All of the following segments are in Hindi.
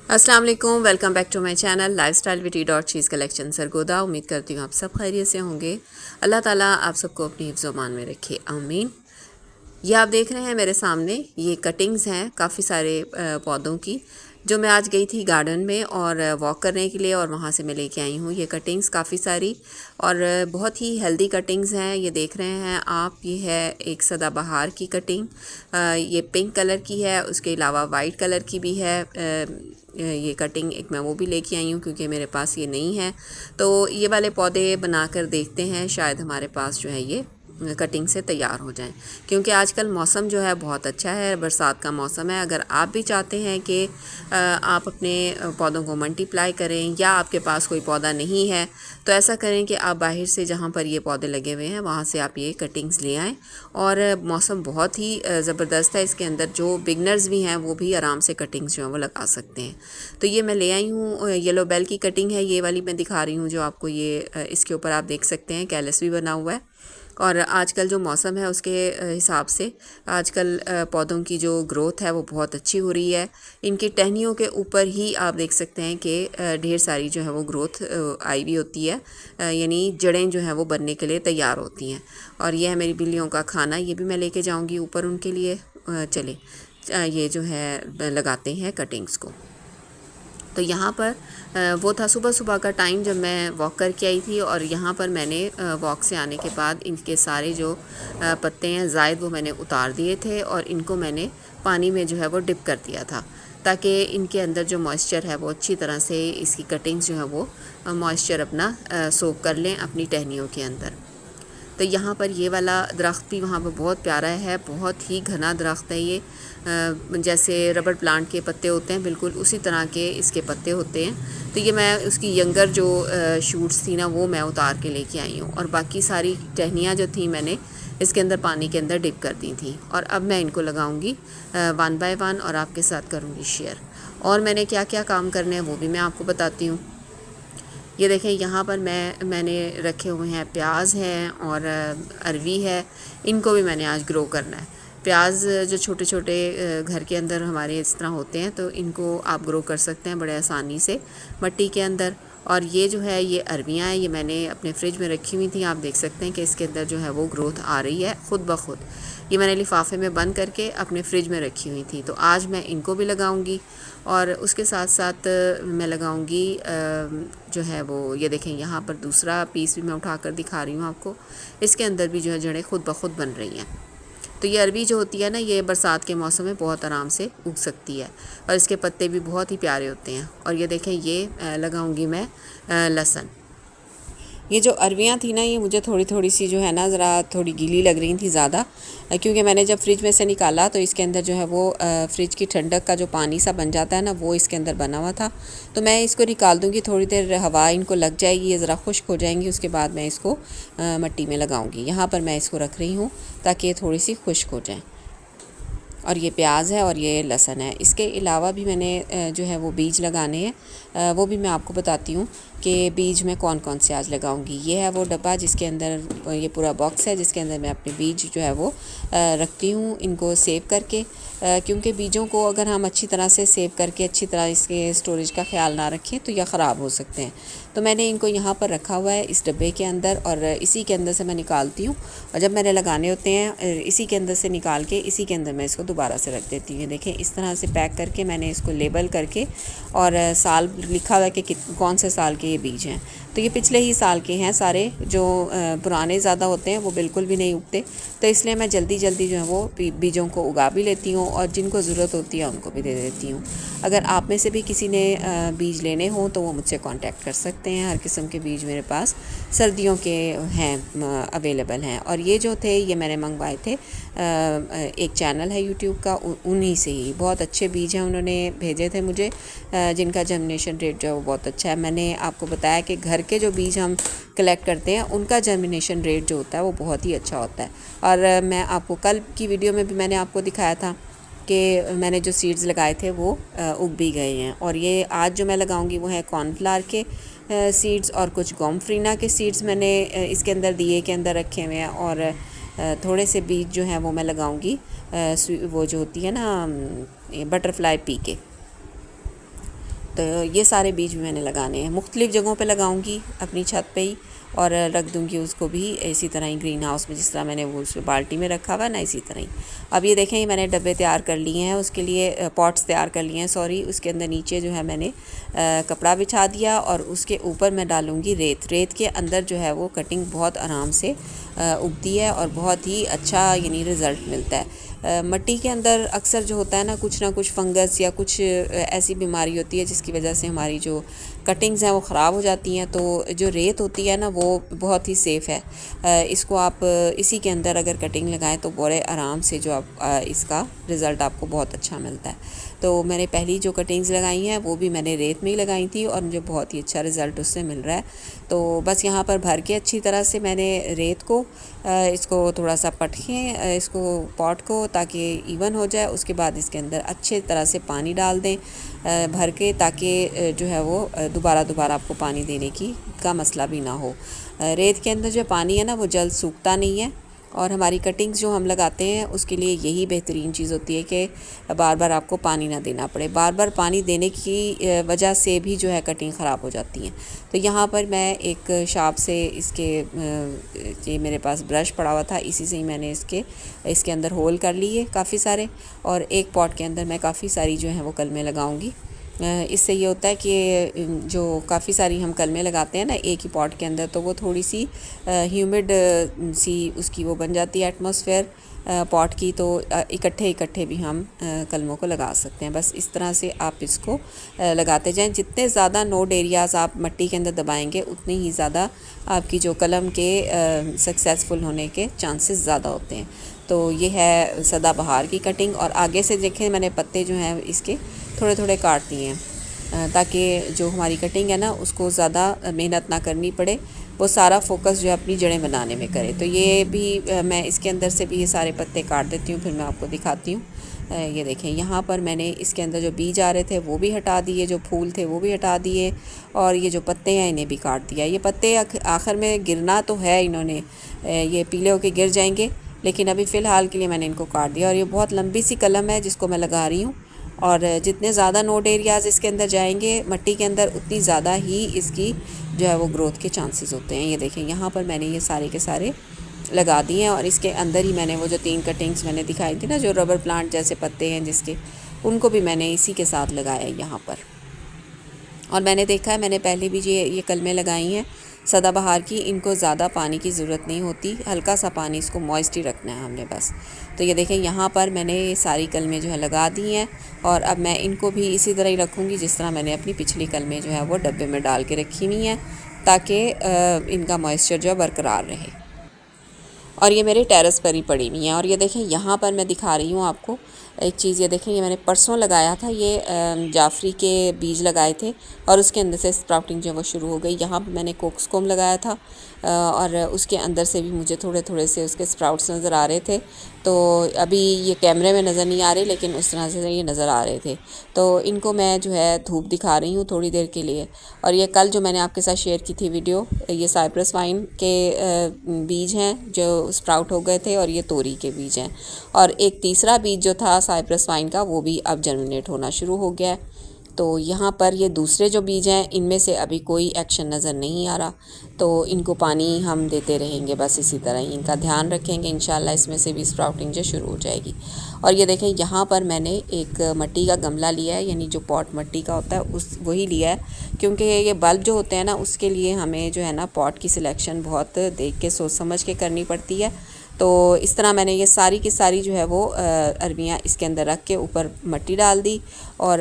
अस्सलाम वालेकुम, welcome back to my channel lifestyle witty dot चीज़ कलेक्शन सरगोदा। उम्मीद करती हूँ आप सब खैरियत से होंगे। अल्लाह ताला आप सबको अपनी हिफ्ज़-ओ-मान में रखे, आमीन। ये आप देख रहे हैं मेरे सामने, ये कटिंग्स हैं काफ़ी सारे पौधों की, जो मैं आज गई थी गार्डन में और वॉक करने के लिए, और वहाँ से मैं लेके आई हूँ ये कटिंग्स काफ़ी सारी, और बहुत ही हेल्दी कटिंग्स हैं। ये देख रहे हैं आप, ये है एक सदाबहार की कटिंग, ये पिंक कलर की है, उसके अलावा वाइट कलर की भी है। ये कटिंग एक मैं वो भी लेके आई हूँ क्योंकि मेरे पास ये नहीं है। तो ये वाले पौधे बनाकर देखते हैं, शायद हमारे पास जो है ये कटिंग से तैयार हो जाएं, क्योंकि आजकल मौसम जो है बहुत अच्छा है, बरसात का मौसम है। अगर आप भी चाहते हैं कि आप अपने पौधों को मल्टीप्लाई करें, या आपके पास कोई पौधा नहीं है, तो ऐसा करें कि आप बाहर से जहाँ पर ये पौधे लगे हुए हैं वहाँ से आप ये कटिंग्स ले आएँ। और मौसम बहुत ही ज़बरदस्त है, इसके अंदर जो बिगनर्स भी हैं वो भी आराम से कटिंग्स जो हैं वो लगा सकते हैं। तो ये मैं ले आई हूँ, येलो बेल की कटिंग है, ये वाली मैं दिखा रही हूँ जो आपको। ये इसके ऊपर आप देख सकते हैं कैलस भी बना हुआ है। और आजकल जो मौसम है उसके हिसाब से आजकल पौधों की जो ग्रोथ है वो बहुत अच्छी हो रही है। इनकी टहनियों के ऊपर ही आप देख सकते हैं कि ढेर सारी जो है वो ग्रोथ आई भी होती है, यानी जड़ें जो हैं वो बनने के लिए तैयार होती हैं। और ये है मेरी बिल्लियों का खाना, ये भी मैं लेके जाऊंगी ऊपर उनके लिए। चले ये जो है लगाते हैं कटिंग्स को। तो यहाँ पर वो था सुबह सुबह का टाइम जब मैं वॉक करके आई थी, और यहाँ पर मैंने वॉक से आने के बाद इनके सारे जो पत्ते हैं ज़ायद वो मैंने उतार दिए थे, और इनको मैंने पानी में जो है वो डिप कर दिया था, ताकि इनके अंदर जो मॉइस्चर है वो अच्छी तरह से इसकी कटिंग्स जो है वो मॉइस्चर अपना सोक कर लें अपनी टहनियों के अंदर। तो यहाँ पर ये वाला दरख्त भी वहाँ पर बहुत प्यारा है, बहुत ही घना दरख्त है ये। जैसे रबड़ प्लांट के पत्ते होते हैं बिल्कुल उसी तरह के इसके पत्ते होते हैं। तो ये मैं उसकी यंगर जो शूट्स थी ना वो मैं उतार के लेके आई हूँ, और बाकी सारी टहनियाँ जो थी मैंने इसके अंदर पानी के अंदर डिप कर दी थी। और अब मैं इनको लगाऊंगी 1 बाय 1 और आपके साथ करूँगी शेयर। और मैंने क्या क्या काम करने हैं वो भी मैं आपको बताती हूँ। ये देखें, यहाँ पर मैंने रखे हुए हैं प्याज हैं और अरवी है, इनको भी मैंने आज ग्रो करना है। प्याज जो छोटे छोटे घर के अंदर हमारे इस तरह होते हैं, तो इनको आप ग्रो कर सकते हैं बड़े आसानी से मिट्टी के अंदर। और ये जो है ये अरवियाँ हैं, ये मैंने अपने फ्रिज में रखी हुई थी। आप देख सकते हैं कि इसके अंदर जो है वो ग्रोथ आ रही है ख़ुद ब खुद। ये मैंने लिफाफे में बंद करके अपने फ्रिज में रखी हुई थी, तो आज मैं इनको भी लगाऊंगी। और उसके साथ साथ मैं लगाऊंगी जो है वो, ये देखें यहाँ पर दूसरा पीस भी मैं उठाकर दिखा रही हूँ आपको। इसके अंदर भी जो है जड़ें खुद ब खुद बन रही हैं। तो ये अरबी जो होती है ना, ये बरसात के मौसम में बहुत आराम से उग सकती है, और इसके पत्ते भी बहुत ही प्यारे होते हैं। और ये देखें, ये लगाऊंगी मैं लहसुन। ये जो अरवियाँ थी ना, ये मुझे थोड़ी थोड़ी सी जो है ना ज़रा थोड़ी गीली लग रही थी ज़्यादा, क्योंकि मैंने जब फ्रिज में से निकाला तो इसके अंदर जो है वो फ्रिज की ठंडक का जो पानी सा बन जाता है ना, वो इसके अंदर बना हुआ था। तो मैं इसको निकाल दूँगी, थोड़ी देर हवा इनको लग जाएगी, ये ज़रा खुश्क हो जाएंगी, उसके बाद मैं इसको मिट्टी में लगाऊँगी। यहाँ पर मैं इसको रख रही हूँ ताकि ये थोड़ी सी खुश्क हो जाए। और ये प्याज है और ये लहसुन है। इसके अलावा भी मैंने जो है वो बीज लगाने हैं, वो भी मैं आपको बताती हूँ कि बीज में कौन कौन से आज लगाऊंगी। ये है वो डब्बा जिसके अंदर, ये पूरा बॉक्स है जिसके अंदर मैं अपने बीज जो है वो रखती हूँ, इनको सेव करके। क्योंकि बीजों को अगर हम अच्छी तरह से सेव करके अच्छी तरह इसके स्टोरेज का ख्याल ना रखें तो यह ख़राब हो सकते हैं। तो मैंने इनको यहाँ पर रखा हुआ है इस डब्बे के अंदर, और इसी के अंदर से मैं निकालती हूँ, और जब मैंने लगाने होते हैं इसी के अंदर से निकाल के इसी के अंदर मैं इसको दोबारा से रख देती हूँ। देखें, इस तरह से पैक करके मैंने इसको लेबल करके, और साल लिखा हुआ है कि कौन से साल के ये बीज हैं। तो ये पिछले ही साल के हैं सारे, जो पुराने ज़्यादा होते हैं वो बिल्कुल भी नहीं उगते। तो इसलिए मैं जल्दी जल्दी जो है वो बीजों को उगा भी लेती हूँ, और जिनको ज़रूरत होती है उनको भी दे देती हूँ। अगर आप में से भी किसी ने बीज लेने हों तो वो मुझसे कांटेक्ट कर सकते हैं। हर किस्म के बीज मेरे पास सर्दियों के हैं, अवेलेबल हैं। और ये जो थे ये मैंने मंगवाए थे, एक चैनल है यूट्यूब का, उन्हीं से ही बहुत अच्छे बीज हैं उन्होंने भेजे थे मुझे, जिनका जर्मिनेशन रेट जो है वो बहुत अच्छा है। मैंने आपको बताया कि घर के जो बीज हम कलेक्ट करते हैं उनका जर्मिनेशन रेट जो होता है वो बहुत ही अच्छा होता है। और मैं आपको कल की वीडियो में भी मैंने आपको दिखाया था कि मैंने जो सीड्स लगाए थे वो उग भी गए हैं। और ये आज जो मैं लगाऊंगी वो है कॉर्नफ्लावर के सीड्स, और कुछ गोमफ्रीना के सीड्स मैंने इसके अंदर दिए के अंदर रखे हुए हैं। और थोड़े से बीज जो हैं वो मैं लगाऊंगी वो जो होती है ना बटरफ्लाई पी के। तो ये सारे बीज भी मैंने लगाने हैं, मुख्तलिफ़ जगहों पे लगाऊंगी अपनी छत पे ही, और रख दूंगी उसको भी इसी तरह ही ग्रीन हाउस में, जिस तरह मैंने वो उस बाल्टी में रखा हुआ है ना, इसी तरह ही। अब ये देखें, मैंने डब्बे तैयार कर लिए हैं, उसके लिए पॉट्स तैयार कर लिए हैं सॉरी। उसके अंदर नीचे जो है मैंने कपड़ा बिछा दिया और उसके ऊपर मैं डालूँगी रेत। रेत के अंदर जो है वो कटिंग बहुत आराम से उगती है और बहुत ही अच्छा यानी रिज़ल्ट मिलता है। मिट्टी के अंदर अक्सर जो होता है ना कुछ फंगस या कुछ ऐसी बीमारी होती है जिसकी वजह से हमारी जो कटिंग्स हैं वो ख़राब हो जाती हैं। तो जो रेत होती है ना वो बहुत ही सेफ़ है। इसको आप इसी के अंदर अगर कटिंग लगाएं तो बड़े आराम से जो आप इसका रिज़ल्ट आपको बहुत अच्छा मिलता है। तो मैंने पहली जो कटिंग्स लगाई हैं वो भी मैंने रेत में ही लगाई थी और मुझे बहुत ही अच्छा रिज़ल्ट उससे मिल रहा है। तो बस यहाँ पर भर के अच्छी तरह से मैंने रेत को इसको थोड़ा सा पटकें इसको पॉट को, ताकि इवन हो जाए। उसके बाद इसके अंदर अच्छे तरह से पानी डाल दें भर के, ताकि जो है वो दोबारा आपको पानी देने का मसला भी ना हो। रेत के अंदर जो पानी है ना वो जल्द सूखता नहीं है, और हमारी कटिंग्स जो हम लगाते हैं उसके लिए यही बेहतरीन चीज़ होती है कि बार बार आपको पानी ना देना पड़े। बार बार पानी देने की वजह से भी जो है कटिंग ख़राब हो जाती हैं। तो यहाँ पर मैं एक शार्प से ये मेरे पास ब्रश पड़ा हुआ था, इसी से ही मैंने इसके अंदर होल कर लिए काफ़ी सारे, और एक पॉट के अंदर मैं काफ़ी सारी जो है वो कलमें लगाऊंगी। इससे ये होता है कि जो काफ़ी सारी हम कलमें लगाते हैं ना एक ही पॉट के अंदर, तो वो थोड़ी सी ह्यूमिड सी उसकी वो बन जाती है एटमॉस्फेयर पॉट की। तो इकट्ठे भी हम कलमों को लगा सकते हैं। बस इस तरह से आप इसको लगाते जाएं। जितने ज़्यादा नोड एरियाज़ आप मिट्टी के अंदर दबाएंगे उतनी ही ज़्यादा आपकी जो कलम के सक्सेसफुल होने के चांसेस ज़्यादा होते हैं। तो ये है सदाबहार की कटिंग। और आगे से देखें मैंने पत्ते जो हैं इसके थोड़े थोड़े काट दिए हैं, ताकि जो हमारी कटिंग है ना उसको ज़्यादा मेहनत ना करनी पड़े, वो सारा फोकस जो है अपनी जड़ें बनाने में करे। तो ये भी मैं इसके अंदर से भी ये सारे पत्ते काट देती हूँ, फिर मैं आपको दिखाती हूँ। ये देखें, यहाँ पर मैंने इसके अंदर जो बीज आ रहे थे वो भी हटा दिए, जो फूल थे वो भी हटा दिए, और ये जो पत्ते हैं इन्हें भी काट दिया। ये पत्ते आखिर में गिरना तो है, इन्होंने ये पीले होके गिर जाएंगे, लेकिन अभी फ़िलहाल के लिए मैंने इनको काट दिया। और ये बहुत लंबी सी कलम है जिसको मैं लगा रही हूँ, और जितने ज़्यादा नोड एरियाज़ इसके अंदर जाएंगे मिट्टी के अंदर उतनी ज़्यादा ही इसकी जो है वो ग्रोथ के चांसेस होते हैं। ये देखें, यहाँ पर मैंने ये सारे के सारे लगा दिए हैं, और इसके अंदर ही मैंने वो जो 3 कटिंग्स मैंने दिखाई थी ना, जो रबर प्लांट जैसे पत्ते हैं जिसके, उनको भी मैंने इसी के साथ लगाया है यहाँ पर। और मैंने देखा है, मैंने पहले भी ये कलमें लगाई हैं सदाबहार की, इनको ज़्यादा पानी की ज़रूरत नहीं होती, हल्का सा पानी, इसको मॉइस्ट ही रखना है हमने बस। तो ये देखें, यहाँ पर मैंने ये सारी कलमें जो है लगा दी हैं, और अब मैं इनको भी इसी तरह ही रखूँगी जिस तरह मैंने अपनी पिछली कलमें जो है वो डब्बे में डाल के रखी हुई हैं, ताकि इनका मॉइस्चर जो है बरकरार रहे। और ये मेरे टेरेस पर ही पड़ी हुई हैं। और ये देखें, यहाँ पर मैं दिखा रही हूँ आपको एक चीज़। ये देखें, ये मैंने परसों लगाया था, ये जाफरी के बीज लगाए थे और उसके अंदर से स्प्राउटिंग जो वो शुरू हो गई। यहाँ पर मैंने कोक्सकोम लगाया था और उसके अंदर से भी मुझे थोड़े थोड़े से उसके स्प्राउट्स नज़र आ रहे थे। तो अभी ये कैमरे में नज़र नहीं आ रहे, लेकिन उस तरह से ये नज़र आ रहे थे। तो इनको मैं जो है धूप दिखा रही हूँ थोड़ी देर के लिए। और ये कल जो मैंने आपके साथ शेयर की थी वीडियो, ये साइप्रस वाइन के बीज हैं जो स्प्राउट हो गए थे, और ये तोरी के बीज हैं। और एक तीसरा बीज जो था साइप्रस वाइन का, वो भी अब जर्मिनेट होना शुरू हो गया है। तो यहाँ पर ये दूसरे जो बीज हैं इनमें से अभी कोई एक्शन नज़र नहीं आ रहा, तो इनको पानी हम देते रहेंगे, बस इसी तरह ही इनका ध्यान रखेंगे। इंशाल्लाह इसमें से भी स्प्राउटिंग जो शुरू हो जाएगी। और ये देखें, यहाँ पर मैंने एक मिट्टी का गमला लिया है, यानी जो पॉट मिट्टी का होता है वही लिया है, क्योंकि ये बल्ब जो होते हैं ना उसके लिए हमें जो है ना पॉट की सिलेक्शन बहुत देख के सोच समझ के करनी पड़ती है। तो इस तरह मैंने ये सारी की सारी जो है वो अरबियाँ इसके अंदर रख के ऊपर मिट्टी डाल दी, और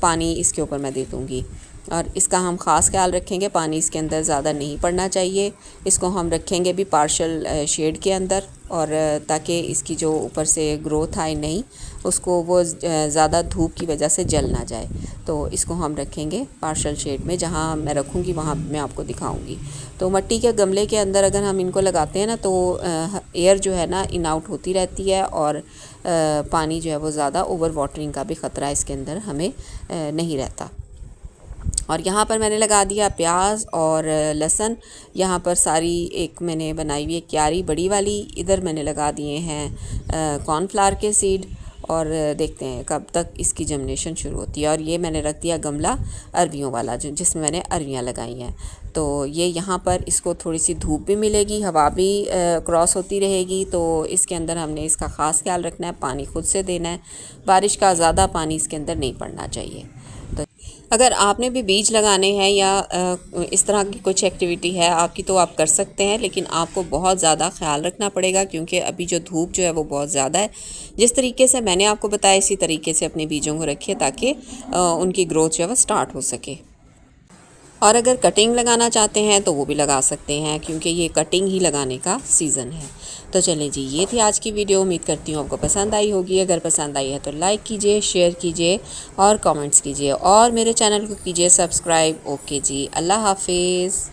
पानी इसके ऊपर मैं दे दूँगी। और इसका हम ख़ास ख्याल रखेंगे, पानी इसके अंदर ज़्यादा नहीं पड़ना चाहिए। इसको हम रखेंगे भी पार्शल शेड के अंदर, और ताकि इसकी जो ऊपर से ग्रोथ आए नहीं, उसको वो ज़्यादा धूप की वजह से जल ना जाए। तो इसको हम रखेंगे पार्शल शेड में, जहाँ मैं रखूँगी वहाँ मैं आपको दिखाऊँगी। तो मिट्टी के गमले के अंदर अगर हम इनको लगाते हैं ना, तो एयर जो है ना इन आउट होती रहती है, और पानी जो है वो ज़्यादा ओवर वाटरिंग का भी ख़तरा इसके अंदर हमें नहीं रहता। और यहाँ पर मैंने लगा दिया प्याज और लहसुन। यहाँ पर सारी एक मैंने बनाई हुई है क्यारी बड़ी वाली, इधर मैंने लगा दिए हैं कॉर्नफ्लावर के सीड। और देखते हैं कब तक इसकी जर्मिनेशन शुरू होती है। और ये मैंने रख दिया गमला अरवियों वाला जिसमें मैंने अरवियाँ लगाई हैं। तो ये यहाँ पर इसको थोड़ी सी धूप भी मिलेगी, हवा भी क्रॉस होती रहेगी। तो इसके अंदर हमने इसका ख़ास ख्याल रखना है, पानी खुद से देना है, बारिश का ज़्यादा पानी इसके अंदर नहीं पड़ना चाहिए। तो अगर आपने भी बीज लगाने हैं या इस तरह की कुछ एक्टिविटी है आपकी तो आप कर सकते हैं, लेकिन आपको बहुत ज़्यादा ख्याल रखना पड़ेगा क्योंकि अभी जो धूप जो है वो बहुत ज़्यादा है। जिस तरीके से मैंने आपको बताया इसी तरीके से अपने बीजों को रखिए ताकि उनकी ग्रोथ जो है वो स्टार्ट हो सके। और अगर कटिंग लगाना चाहते हैं तो वो भी लगा सकते हैं क्योंकि ये कटिंग ही लगाने का सीज़न है। तो चलें जी, ये थी आज की वीडियो। उम्मीद करती हूँ आपको पसंद आई होगी। अगर पसंद आई है तो लाइक कीजिए, शेयर कीजिए और कमेंट्स कीजिए और मेरे चैनल को कीजिए सब्सक्राइब। ओके जी, अल्लाह हाफिज़।